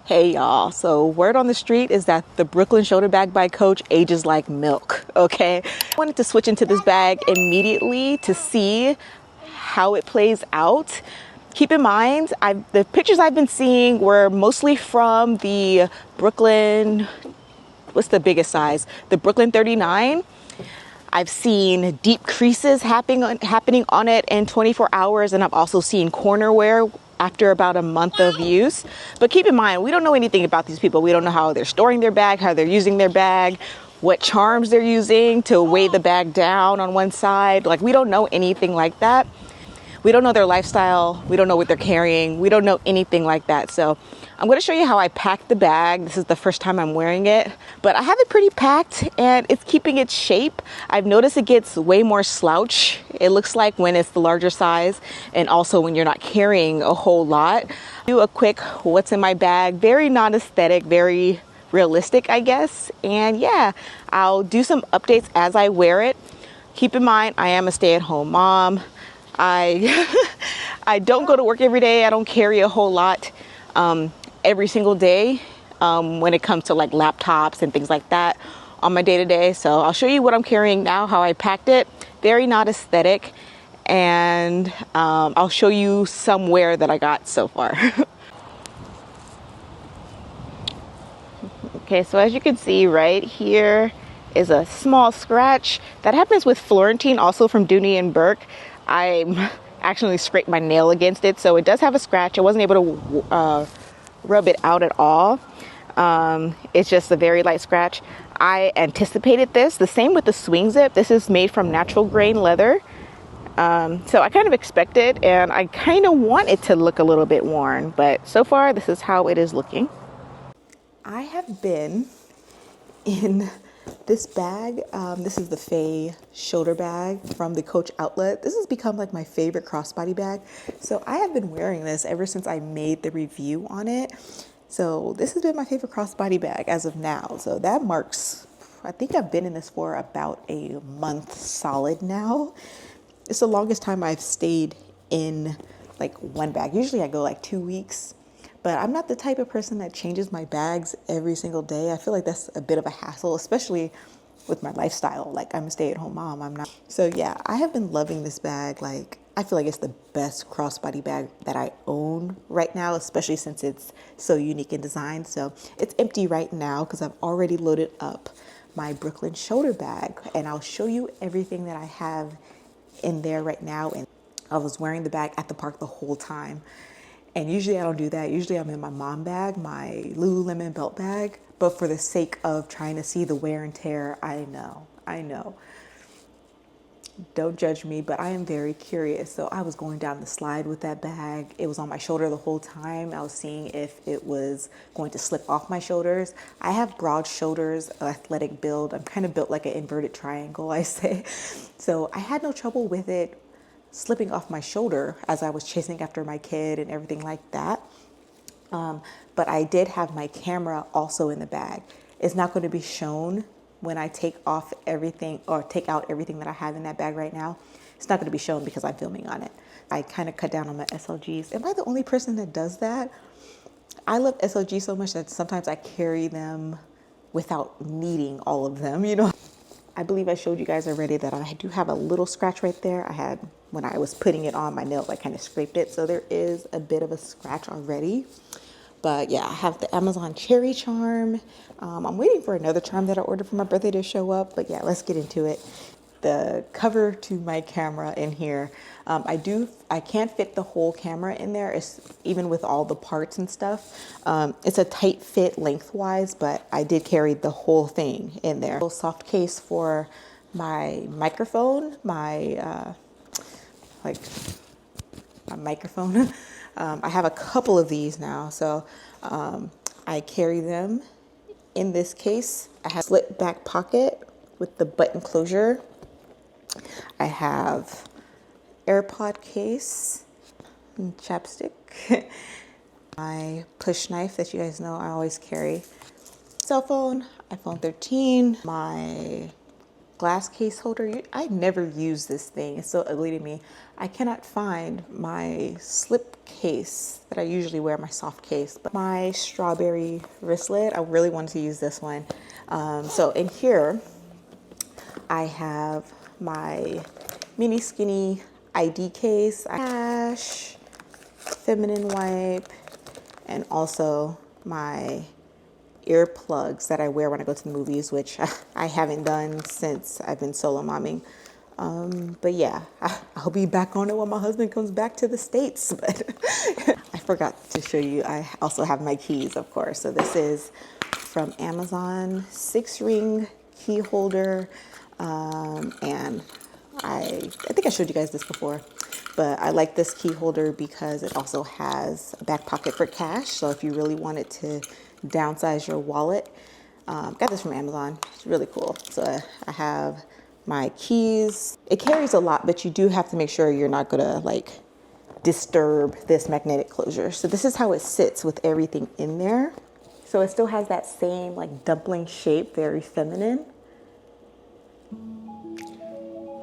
Hey y'all, so word on the street is that the Brooklyn shoulder bag by Coach ages like milk, okay? I wanted to switch into this bag immediately to see how it plays out. Keep in mind, the pictures I've been seeing were mostly from the Brooklyn, what's the biggest size? The Brooklyn 39. I've seen deep creases happening on it in 24 hours, and I've also seen corner wear after about a month of use. But keep in mind, we don't know anything about these people. We don't know how they're storing their bag, how they're using their bag, what charms they're using to weigh the bag down on one side. Like, we don't know anything like that. We don't know their lifestyle. We don't know what they're carrying. We don't know anything like that. So I'm going to show you how I packed the bag. This is the first time I'm wearing it, but I have it pretty packed and it's keeping its shape. I've noticed it gets way more slouch. It looks like when it's the larger size, and also when you're not carrying a whole lot. Do a quick what's in my bag. Very non-aesthetic, very realistic, I guess. And yeah, I'll do some updates as I wear it. Keep in mind, I am a stay-at-home mom. I don't go to work every day. I don't carry a whole lot every single day when it comes to like laptops and things like that on my day-to-day. So I'll show you what I'm carrying now, how I packed it. Very not aesthetic. And I'll show you some wear that I got so far. Okay, so as you can see right here is a small scratch. That happens with Florentine, also from Dooney and Burke. I actually scraped my nail against it, so it does have a scratch. I wasn't able to rub it out at all. It's just a very light scratch. I anticipated this. The same with the swing zip. This is made from natural grain leather. So I kind of expected, and I kind of want it to look a little bit worn, but so far this is how it is looking. I have been in this bag. This is the Faye shoulder bag from the Coach outlet. This has become like my favorite crossbody bag. So I have been wearing this ever since I made the review on it. So this has been my favorite crossbody bag as of now. So that marks, I think I've been in this for about a month solid now. It's the longest time I've stayed in like one bag. Usually I go like 2 weeks. But I'm not the type of person that changes my bags every single day. I feel like that's a bit of a hassle, especially with my lifestyle. Like, I'm a stay-at-home mom. I'm not. So yeah, I have been loving this bag. Like, I feel like it's the best crossbody bag that I own right now, especially since it's so unique in design. So it's empty right now because I've already loaded up my Brooklyn shoulder bag, and I'll show you everything that I have in there right now. And I was wearing the bag at the park the whole time. And usually I don't do that. Usually I'm in my mom bag, my Lululemon belt bag. But for the sake of trying to see the wear and tear, I know. Don't judge me, but I am very curious. So I was going down the slide with that bag. It was on my shoulder the whole time. I was seeing if it was going to slip off my shoulders. I have broad shoulders, athletic build. I'm kind of built like an inverted triangle, I say. So I had no trouble with it slipping off my shoulder as I was chasing after my kid and everything like that. But I did have my camera also in the bag. It's not going to be shown when I take off everything or take out everything that I have in that bag right now. It's not going to be shown because I'm filming on it. I kind of cut down on my SLGs. Am I the only person that does that? I love SLGs so much that sometimes I carry them without needing all of them, you know? I believe I showed you guys already that I do have a little scratch right there. I had, when I was putting it on my nail, I kind of scraped it. So there is a bit of a scratch already. But yeah, I have the Amazon cherry charm. I'm waiting for another charm that I ordered for my birthday to show up. But yeah, let's get into it. The cover to my camera in here. I can't fit the whole camera in there, even with all the parts and stuff. It's a tight fit lengthwise, but I did carry the whole thing in there. A little soft case for my microphone, my microphone. I have a couple of these now, so I carry them in this case. I have a slit back pocket with the button closure. I have AirPod case and chapstick. My push knife that you guys know I always carry. Cell phone, iPhone 13. My glass case holder. I never use this thing. It's so ugly to me. I cannot find my slip case that I usually wear, my soft case, but my strawberry wristlet, I really wanted to use this one. So in here, I have my mini skinny ID case, cash, feminine wipe, and also my earplugs that I wear when I go to the movies, which I haven't done since I've been solo momming. But yeah, I'll be back on it when my husband comes back to the States. But I forgot to show you, I also have my keys, of course. So this is from Amazon, 6-ring key holder. And I think I showed you guys this before, but I like this key holder because it also has a back pocket for cash. So if you really wanted to downsize your wallet, got this from Amazon. It's really cool. So I have my keys. It carries a lot, but you do have to make sure you're not gonna like disturb this magnetic closure. So this is how it sits with everything in there. So it still has that same like dumpling shape, very feminine.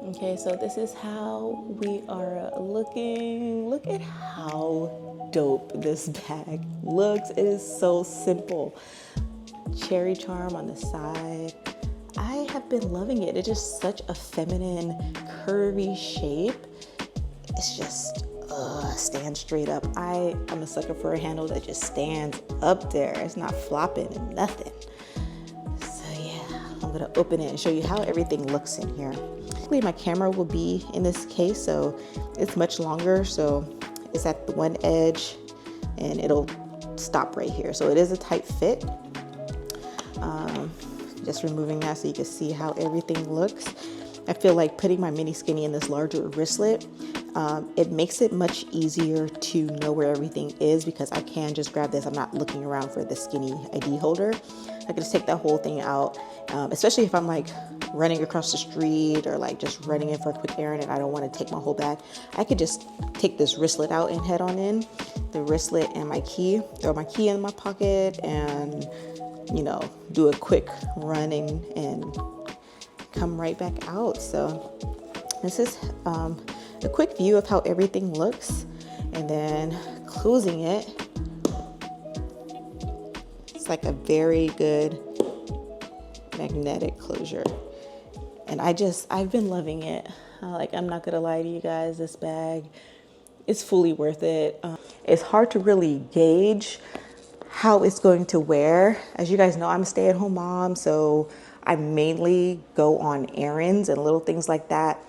Okay, so this is how we are looking. Look at how dope this bag looks. It is so simple. Cherry charm on the side. I have been loving it. It's just such a feminine, curvy shape. It's just stands straight up. I'm a sucker for a handle that just stands up there. It's not flopping and nothing. So yeah, I'm gonna open it and show you how everything looks in here. My camera will be in this case, so it's much longer. So it's at the one edge and it'll stop right here. So it is a tight fit. Just removing that so you can see how everything looks. I feel like putting my mini skinny in this larger wristlet, it makes it much easier to know where everything is because I can just grab this. I'm not looking around for the skinny ID holder. I can just take that whole thing out, especially if I'm like running across the street or like just running in for a quick errand and I don't want to take my whole bag. I could just take this wristlet out and head on in. The wristlet and my key, throw my key in my pocket and, you know, do a quick run and come right back out. So this is a quick view of how everything looks, and then closing it, it's like a very good magnetic closure. And I've been loving it. Like, I'm not gonna lie to you guys, this bag is fully worth it. It's hard to really gauge how it's going to wear. As you guys know, I'm a stay-at-home mom, so I mainly go on errands and little things like that.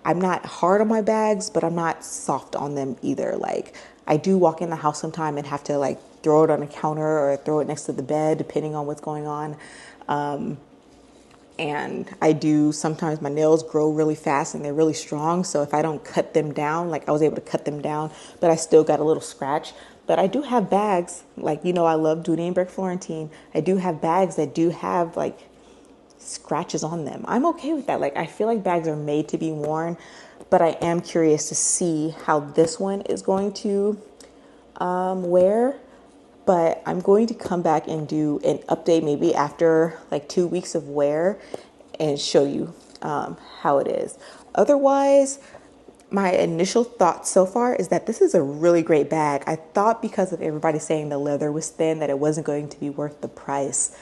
I'm not hard on my bags, but I'm not soft on them either. Like, I do walk in the house sometime and have to like throw it on the counter or throw it next to the bed, depending on what's going on. And I do, sometimes my nails grow really fast and they're really strong. So if I don't cut them down, like I was able to cut them down, but I still got a little scratch. But I do have bags, like, you know, I love Dooney and Burke Florentine. I do have bags that do have like scratches on them. I'm okay with that. Like, I feel like bags are made to be worn, but I am curious to see how this one is going to wear. But I'm going to come back and do an update maybe after like 2 weeks of wear and show you how it is. Otherwise, my initial thought so far is that this is a really great bag. I thought because of everybody saying the leather was thin that it wasn't going to be worth the price.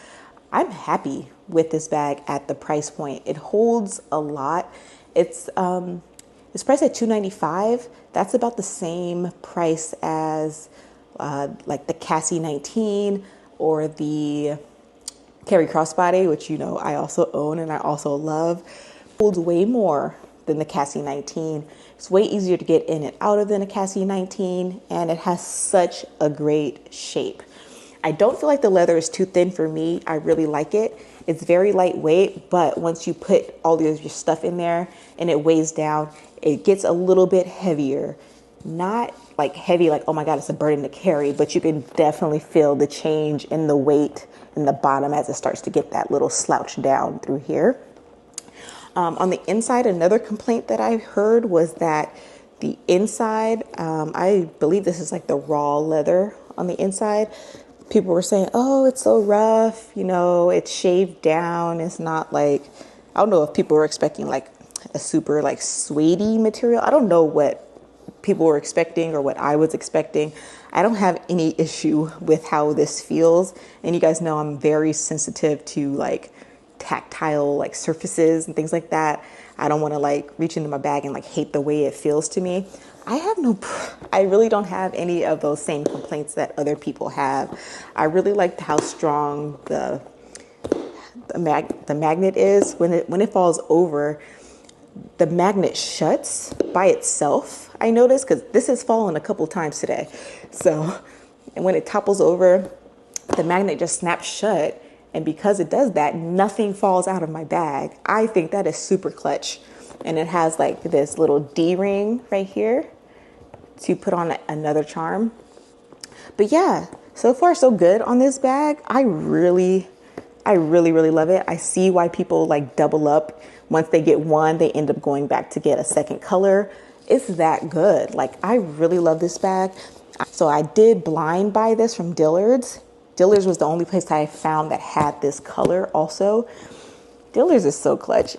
I'm happy with this bag at the price point. It holds a lot. It's priced at $295. That's about the same price as like the Cassie 19 or the Carry Crossbody, which, you know, I also own and I also love. Holds way more than the Cassie 19. It's way easier to get in and out of than a Cassie 19, and it has such a great shape. I don't feel like the leather is too thin for me. I really like it. It's very lightweight, but once you put all of your stuff in there and it weighs down, it gets a little bit heavier. Not like heavy, like, oh my God, it's a burden to carry, but you can definitely feel the change in the weight in the bottom as it starts to get that little slouch down through here. On the inside, another complaint that I heard was that the inside, I believe this is like the raw leather on the inside. People were saying, oh, it's so rough, you know, it's shaved down. It's not like I don't know if people were expecting like a super like suede material. I don't know what people were expecting or what I was expecting. I don't have any issue with how this feels. And you guys know I'm very sensitive to like tactile like surfaces and things like that. I don't want to like reach into my bag and like hate the way it feels to me. I really don't have any of those same complaints that other people have. I really liked how strong the magnet is. When it falls over, the magnet shuts by itself. I noticed, because this has fallen a couple times today. So, and when it topples over, the magnet just snaps shut. And because it does that, nothing falls out of my bag. I think that is super clutch. And it has like this little D-ring right here to put on another charm. But yeah, so far so good on this bag. I really love it. I see why people like double up. Once they get one, they end up going back to get a second color. It's that good. Like, I really love this bag. So I did blind buy this from Dillards. Dillards was the only place I found that had this color also. Dillards is so clutch.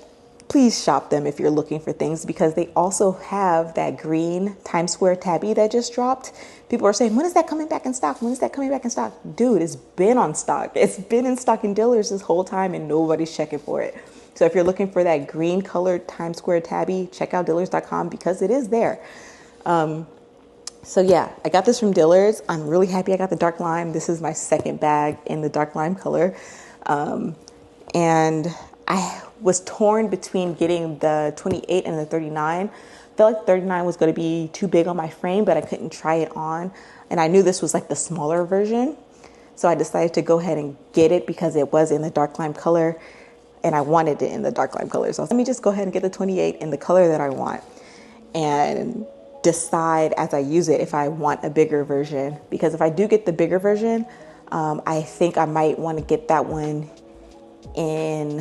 Please shop them if you're looking for things, because they also have that green Times Square tabby that just dropped. People are saying, when is that coming back in stock? When is that coming back in stock? Dude, it's been on stock. It's been in stock in Dillards this whole time and nobody's checking for it. So if you're looking for that green colored Times Square tabby, check out Dillards.com because it is there. So yeah, I got this from Dillards. I'm really happy I got the dark lime. This is my second bag in the dark lime color. And I was torn between getting the 28 and the 39. I felt like 39 was going to be too big on my frame, but I couldn't try it on. And I knew this was like the smaller version. So I decided to go ahead and get it because it was in the dark lime color and I wanted it in the dark lime color. So let me just go ahead and get the 28 in the color that I want and decide as I use it if I want a bigger version. Because if I do get the bigger version, I think I might want to get that one in,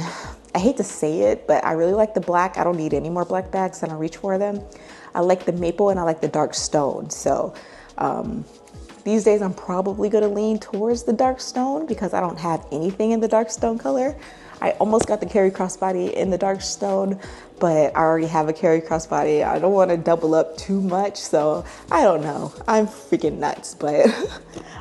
I hate to say it, but I really like the black. I don't need any more black bags. I don't reach for them. I like the maple and I like the dark stone. So these days I'm probably going to lean towards the dark stone because I don't have anything in the dark stone color. I almost got the Carry Crossbody in the dark stone, but I already have a Carry Crossbody. I don't want to double up too much, so I don't know. I'm freaking nuts, but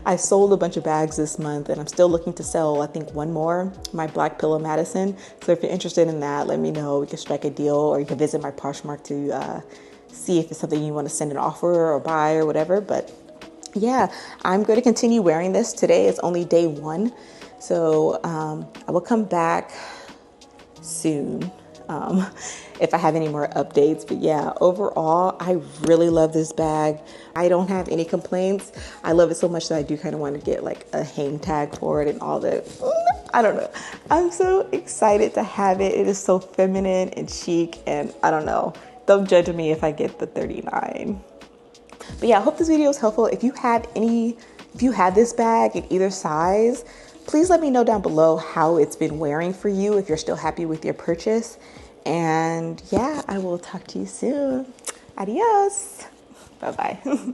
I sold a bunch of bags this month and I'm still looking to sell, I think, one more, my Black Pillow Madison. So if you're interested in that, let me know. We can strike a deal, or you can visit my Poshmark to see if it's something you want to send an offer or buy or whatever. But yeah, I'm going to continue wearing this. Today is only day one. So I will come back soon if I have any more updates. But yeah, overall, I really love this bag. I don't have any complaints. I love it so much that I do kind of want to get like a hang tag for it and all that. I don't know. I'm so excited to have it. It is so feminine and chic, and I don't know. Don't judge me if I get the 39. But yeah, I hope this video was helpful. If you had this bag in either size, please let me know down below how it's been wearing for you, if you're still happy with your purchase. And yeah, I will talk to you soon. Adios. Bye-bye.